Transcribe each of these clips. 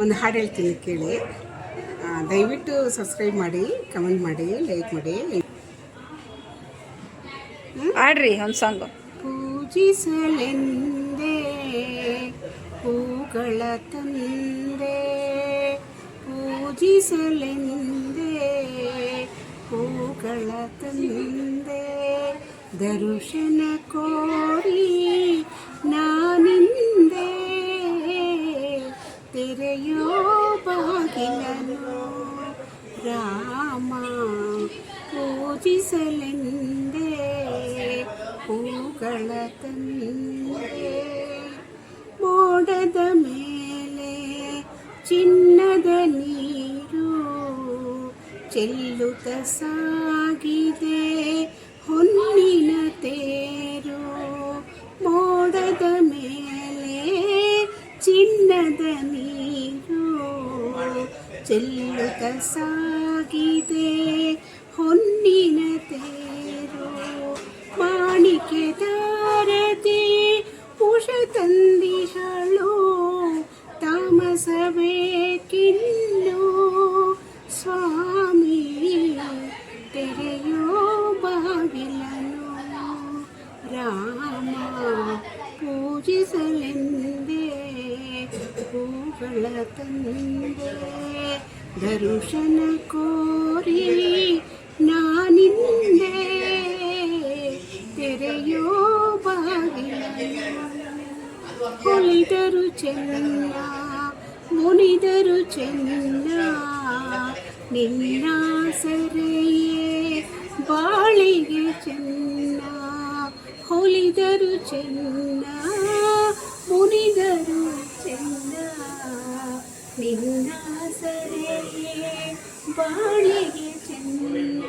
ಒಂದು ಹಾಡು ಹೇಳ್ತೀನಿ ಕೇಳಿ. ದಯವಿಟ್ಟು ಸಬ್ಸ್ಕ್ರೈಬ್ ಮಾಡಿ, ಕಮೆಂಟ್ ಮಾಡಿ, ಲೈಕ್ ಮಾಡಿ. ಹಾಡ್ರಿ ಒಂದು ಸಾಂಗು. ಪೂಜಿಸಲೆಂದೇ ಹೂಗಳ ತಂದೆ, ಪೂಜಿಸಲೆಂದೇ ಹೂಗಳ ತಂದೆ, ದರ್ಶನ ಕೋರಿ ನಾನಿಂದೆ, ತೆರೆಯೋ ಬಾಗಿಲನು ರಾಮ, ಪೂಜಿಸಲೆಂದೇ ಹೂಗಳ ತಂದೆ. ಮೋಡದ ಮೇಲೆ ಚಿನ್ನದ ನೀರು ಚೆಲ್ಲುತ್ತ ಸಾಗಿದೆ ಹೊನ್ನಿನ ತೇರು, ಮೋಡದ ಮೇಲೆ ಚಿನ್ನದ ನೀರು ಚೆಲ್ಲುತ್ತ ಸಾಗಿದೆ ಹೊನ್ನಿನ ತೇರು, ಮಾಣಿಕ್ಯದಾರತಿ ಉಷ ತಂದಿಹಳು, ತಾಮಸಬೇಕಿನ್ನು ಸ್ವಾಮಿ, ತೆರೆಯೋ ಬಾಗಿಲನು ರಾಮ, ಪೂಜಿಸಲೆಂದೇ ಹೂಗಳ ತಂದೆ, ದರ್ಶನ ಕೋರಿ ನಾನಿಂದೆ, ತೆರೆಯೋ ಬಾಗಿಲನು. ಹೊಲಿದರು ಚೆನ್ನ ಮುನಿದರು ಚೆನ್ನ, ನಿನ್ನ ಸರೆಯೇ ಬಾಳಿಗೆ ಚೆನ್ನ, ಹೊಲಿದರು ಚೆನ್ನ ಮುನಿದರು ಚೆನ್ನ, ನಿನ್ನ ಸರೆಯೇ ಬಾಳಿಗೆ ಚೆನ್ನ,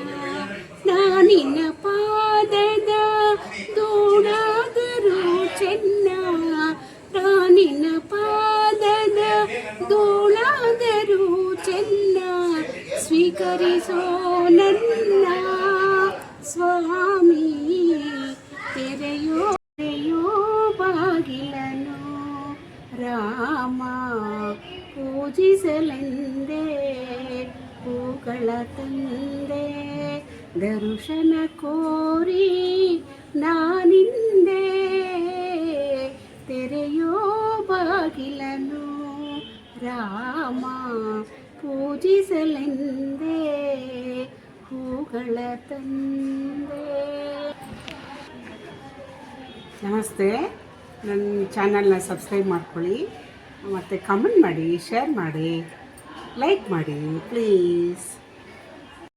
ನಾನಿನ ಪಾದದ ಧೂಳಾದರೂ ಚೆನ್ನ, ನಾನಿನ ಪಾದದ ಧೂಳಾದರೂ ಚೆನ್ನ, ಸ್ವೀಕರಿಸೋ ನನ್ನ ಸ್ವಾಮಿ, ತೆರೆಯೋ ಬಾಗಿಲನು ರಾಮ, ಪೂಜಿಸಲೆಂದೇ ಹೂಗಳ ತಂದೆ, ದರ್ಶನ ಕೋರಿ ನಾನಿಂದೆ, ತೆರೆಯೋ ಬಾಗಿಲನು ರಾಮ, ಪೂಜಿಸಲೆಂದೇ ಹೂಗಳ ತಂದೆ. ನಮಸ್ತೆ, ನನ್ನ ಚಾನಲ್ನ ಸಬ್ಸ್ಕ್ರೈಬ್ ಮಾಡ್ಕೊಳ್ಳಿ, ಮತ್ತು ಕಮೆಂಟ್ ಮಾಡಿ, ಶೇರ್ ಮಾಡಿ, ಲೈಕ್ ಮಾಡಿ ಪ್ಲೀಸ್.